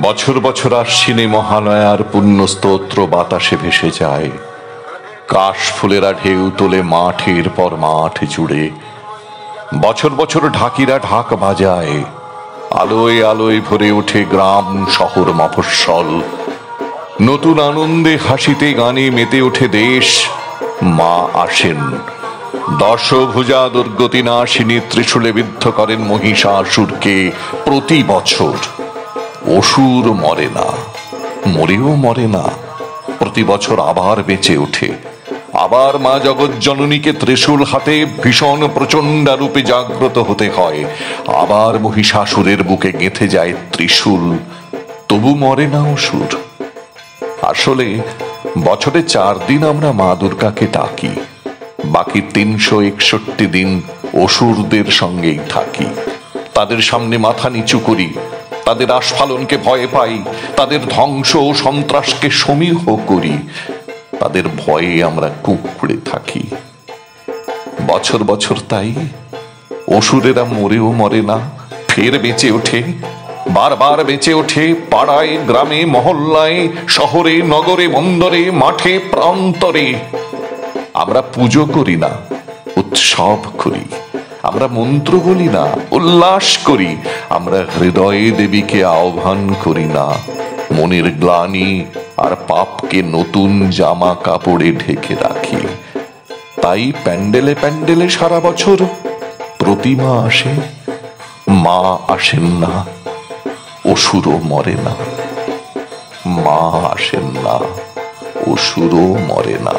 বছর বছর আশ্বিনে মহালয়ার পুণ্য স্তোত্র বাতাসে ভেসে যায়। কাশ ফুলেরা ঢেউ তোলে মাঠের পর মাঠ জুড়ে। বছর বছর ঢাকিরা ঢাক বাজায়। আলোয় আলোয় ভরে ওঠে গ্রাম শহর মফস্বল। নতুন আনন্দে হাসিতে গানে মেতে ওঠে দেশ। মা আসেন, দশভুজা দুর্গতি নাশিনী ত্রিশূলে বিদ্ধ করেন মহিষাসুরকে প্রতি বছর। অসুর মরে না, মরেও মরে না, প্রতি বছর আবার বেঁচে ওঠে। আবার মা জগজ্জননীকে ত্রিশূল হাতে ভীষণ প্রচণ্ডা রূপে জাগ্রত হতে হয়। আবার মহিষাসুরের বুকে গেঁথে যায় ত্রিশূল, তবু মরে না অসুর। আসলে বছরে 4 দিন আমরা মা দুর্গাকে ডাকি, বাকি 361 দিন অসুরদের সঙ্গেই থাকি। তাদের সামনে মাথা নিচু করি, তাদের আস্ফালনকে ভয় পাই, তাদের ধ্বংস ও সন্ত্রাসকে সমীহ করি। তাদের ভয়ে আমরা কুঁকড়ে থাকি। বছর বছর তাই অসুরেরা মরেও মরে না, ফের বেঁচে ওঠে, বারবার বেঁচে ওঠে। পাড়ায়, গ্রামে, মহল্লায়, শহরে, নগরে, বন্দরে, মাঠে, প্রান্তরে। আমরা পুজো করি না, উৎসব করি। আমরা মন্ত্র বলি না, উল্লাস করি। আমরা হৃদয়ে দেবীকে আহ্বান করি না, মনের গ্লানি আর পাপকে নতুন জামা কাপড়ে ঢেকে রাখি। তাই প্যান্ডেলে প্যান্ডেলে সারা বছর প্রতিমা আসে, মা আসেন না, অসুরও মরে না। মা আসেন না, অসুরও মরে না।